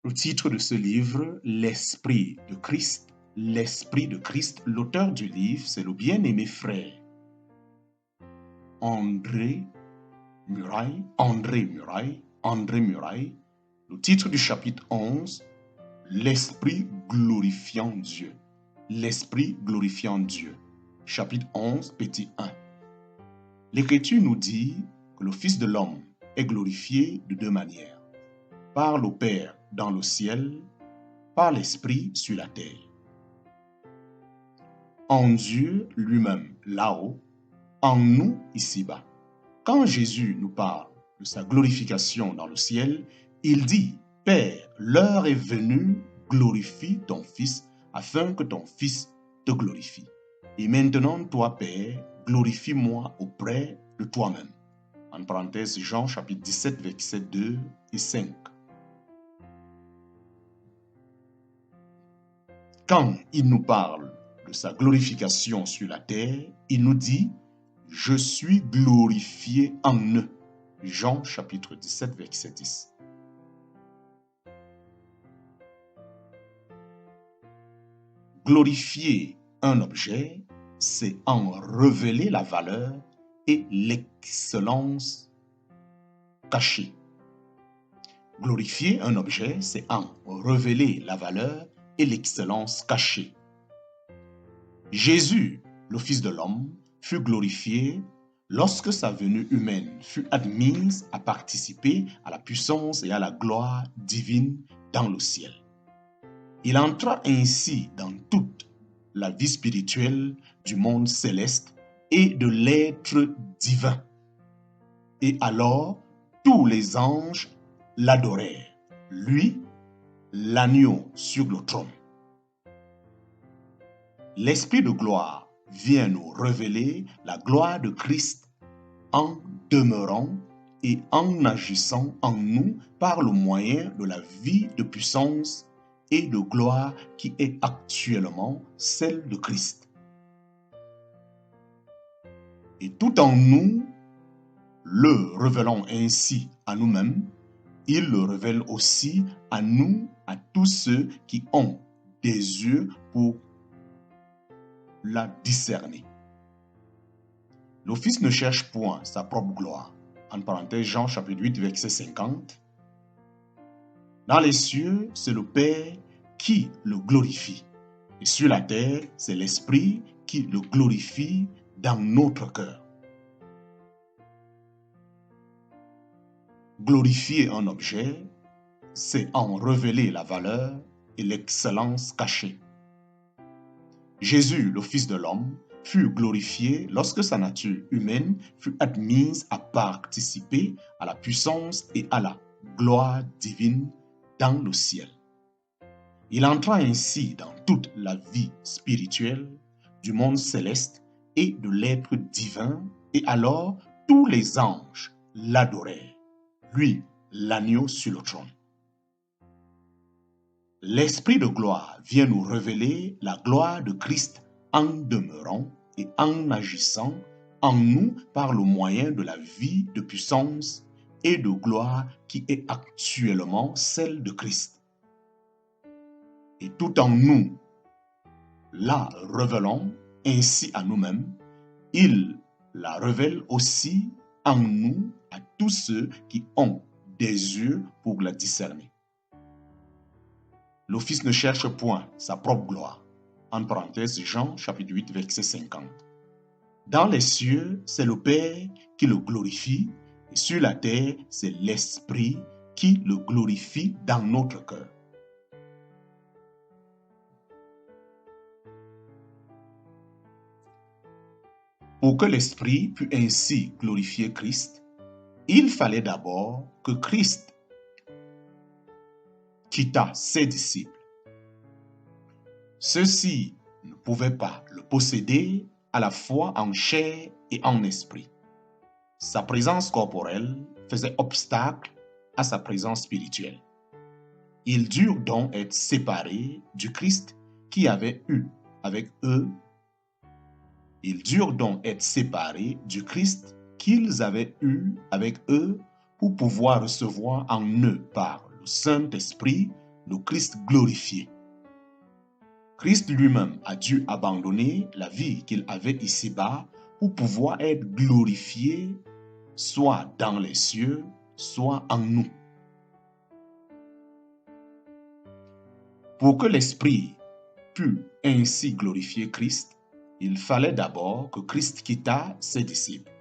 Le titre de ce livre, L'Esprit de Christ. L'Esprit de Christ, l'auteur du livre, c'est le bien-aimé frère André Muraille. Le titre du chapitre 11, L'Esprit glorifiant Dieu. L'Esprit glorifiant Dieu. Chapitre 11, petit 1. L'Écriture nous dit que le Fils de l'homme est glorifié de deux manières. Par le Père dans le ciel, par l'Esprit sur la terre. En Dieu lui-même là-haut, en nous ici-bas. Quand Jésus nous parle de sa glorification dans le ciel, il dit, « Père, l'heure est venue, glorifie ton Fils, afin que ton Fils te glorifie. Et maintenant, toi, Père, glorifie-moi auprès de toi-même. » En parenthèse, Jean chapitre 17, versets 2 et 5. Quand il nous parle de sa glorification sur la terre, il nous dit « Je suis glorifié en eux ». Jean chapitre 17, verset 10. Glorifier un objet, c'est en révéler la valeur et l'excellence cachée. Glorifier un objet, c'est en révéler la valeur et l'excellence cachée. Jésus, le Fils de l'homme, fut glorifié lorsque sa venue humaine fut admise à participer à la puissance et à la gloire divine dans le ciel. Il entra ainsi dans toute la vie spirituelle du monde céleste et de l'être divin. Et alors, tous les anges l'adorèrent, lui, l'agneau sur le trône. L'Esprit de gloire vient nous révéler la gloire de Christ en demeurant et en agissant en nous par le moyen de la vie de puissance et de gloire qui est actuellement celle de Christ. Et tout en nous, le révélant ainsi à nous-mêmes, il le révèle aussi à nous, à tous ceux qui ont des yeux pour la discerner. Le Fils ne cherche point sa propre gloire. En parenthèse, Jean chapitre 8, verset 50. Dans les cieux, c'est le Père qui le glorifie. Et sur la terre, c'est l'Esprit qui le glorifie dans notre cœur. Glorifier un objet, c'est en révéler la valeur et l'excellence cachée. Jésus, le Fils de l'homme, fut glorifié lorsque sa nature humaine fut admise à participer à la puissance et à la gloire divine dans le ciel. Il entra ainsi dans toute la vie spirituelle du monde céleste et de l'être divin, et alors tous les anges l'adorèrent, lui, l'agneau sur le trône. L'Esprit de gloire vient nous révéler la gloire de Christ en demeurant et en agissant en nous par le moyen de la vie de puissance et de gloire qui est actuellement celle de Christ. Et tout en nous, la révélant ainsi à nous-mêmes, il la révèle aussi en nous à tous ceux qui ont des yeux pour la discerner. Le Fils ne cherche point sa propre gloire. En parenthèse, Jean chapitre 8, verset 50. Dans les cieux, c'est le Père qui le glorifie, et sur la terre, c'est l'Esprit qui le glorifie dans notre cœur. Pour que l'Esprit pût ainsi glorifier Christ, il fallait d'abord que Christ quitta ses disciples. Ceux-ci ne pouvaient pas le posséder à la fois en chair et en esprit. Sa présence corporelle faisait obstacle à sa présence spirituelle. Ils durent donc être séparés du Christ qui avait eu avec eux. Ils durent donc être séparés du Christ qu'ils avaient eu avec eux pour pouvoir recevoir en eux par le Saint-Esprit le Christ glorifié. Christ lui-même a dû abandonner la vie qu'il avait ici-bas pour pouvoir être glorifié, soit dans les cieux, soit en nous. Pour que l'Esprit pût ainsi glorifier Christ, il fallait d'abord que Christ quittât ses disciples.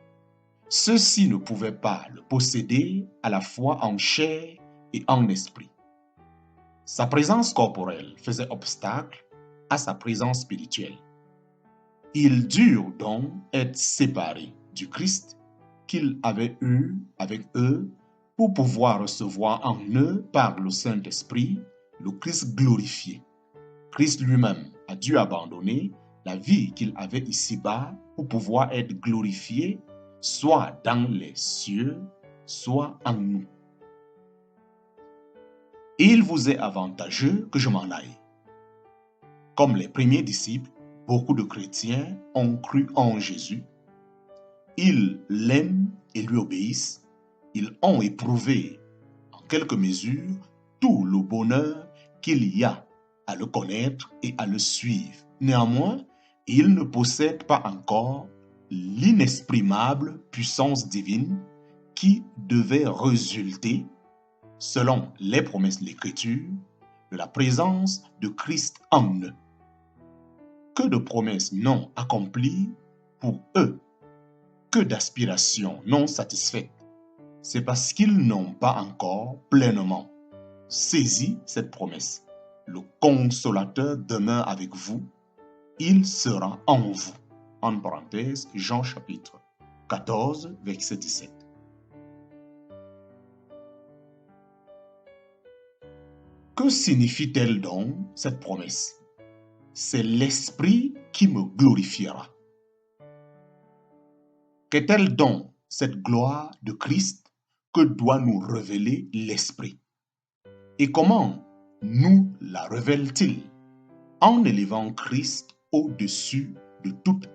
Ceux-ci ne pouvaient pas le posséder à la fois en chair et en esprit. Sa présence corporelle faisait obstacle à sa présence spirituelle. Ils durent donc être séparés du Christ qu'ils avaient eu avec eux pour pouvoir recevoir en eux par le Saint-Esprit le Christ glorifié. Christ lui-même a dû abandonner la vie qu'il avait ici-bas pour pouvoir être glorifié soit dans les cieux, soit en nous. Il vous est avantageux que je m'en aille. Comme les premiers disciples, beaucoup de chrétiens ont cru en Jésus. Ils l'aiment et lui obéissent. Ils ont éprouvé, en quelque mesure, tout le bonheur qu'il y a à le connaître et à le suivre. Néanmoins, ils ne possèdent pas encore l'inexprimable puissance divine qui devait résulter, selon les promesses de l'Écriture, de la présence de Christ en eux. Que de promesses non accomplies pour eux, que d'aspirations non satisfaites. C'est parce qu'ils n'ont pas encore pleinement saisi cette promesse. Le Consolateur demeure avec vous, il sera en vous. En parenthèse, Jean chapitre 14, verset 17. Que signifie-t-elle donc cette promesse? C'est l'Esprit qui me glorifiera. Qu'est-elle donc cette gloire de Christ que doit nous révéler l'Esprit? Et comment nous la révèle-t-il? En élevant Christ au-dessus de toute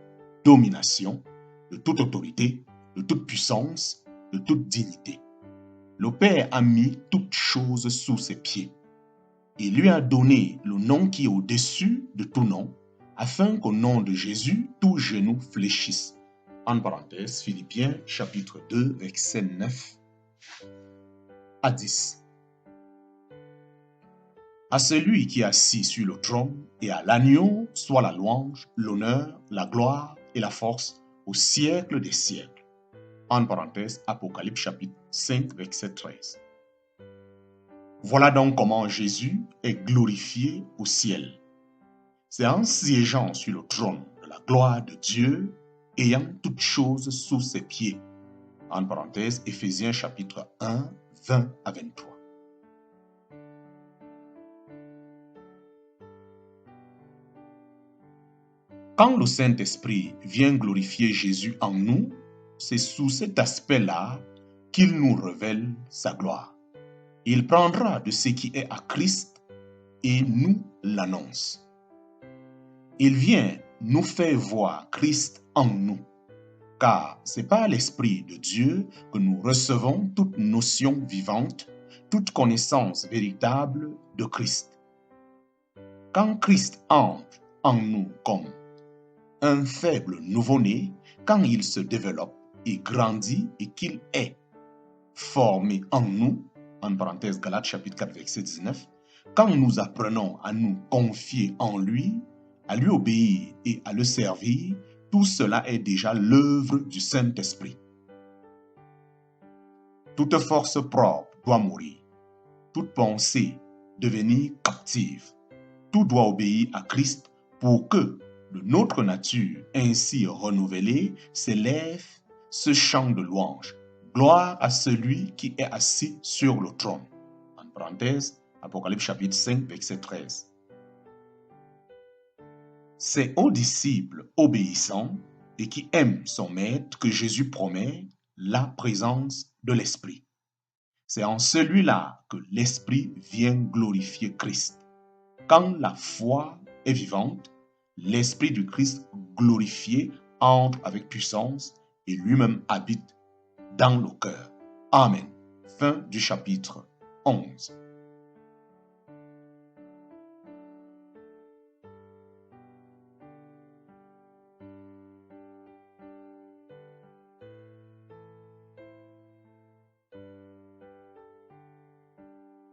domination, de toute autorité, de toute puissance, de toute dignité. Le Père a mis toutes choses sous ses pieds. Il lui a donné le nom qui est au-dessus de tout nom, afin qu'au nom de Jésus, tout genou fléchisse. En parenthèse, Philippiens chapitre 2, verset 9 à 10. À celui qui est assis sur le trône et à l'agneau soit la louange, l'honneur, la gloire et la force au siècle des siècles. En parenthèse, Apocalypse chapitre 5, verset 13. Voilà donc comment Jésus est glorifié au ciel. C'est en siégeant sur le trône de la gloire de Dieu, ayant toutes choses sous ses pieds. En parenthèse, Éphésiens chapitre 1, 20 à 23. Quand le Saint-Esprit vient glorifier Jésus en nous, c'est sous cet aspect-là qu'il nous révèle sa gloire. Il prendra de ce qui est à Christ et nous l'annonce. Il vient nous faire voir Christ en nous, car c'est par l'Esprit de Dieu que nous recevons toute notion vivante, toute connaissance véritable de Christ. Quand Christ entre en nous comme un faible nouveau-né, quand il se développe et grandit et qu'il est formé en nous, en parenthèse Galates chapitre 4 verset 19, quand nous apprenons à nous confier en lui, à lui obéir et à le servir, tout cela est déjà l'œuvre du Saint-Esprit. Toute force propre doit mourir, toute pensée devenir captive. Tout doit obéir à Christ pour que de notre nature ainsi renouvelée s'élève ce chant de louange. Gloire à celui qui est assis sur le trône. En parenthèse, Apocalypse chapitre 5, verset 13. C'est aux disciples obéissants et qui aiment son maître que Jésus promet la présence de l'Esprit. C'est en celui-là que l'Esprit vient glorifier Christ. Quand la foi est vivante, l'Esprit du Christ glorifié entre avec puissance et lui-même habite dans le cœur. Amen. Fin du chapitre 11.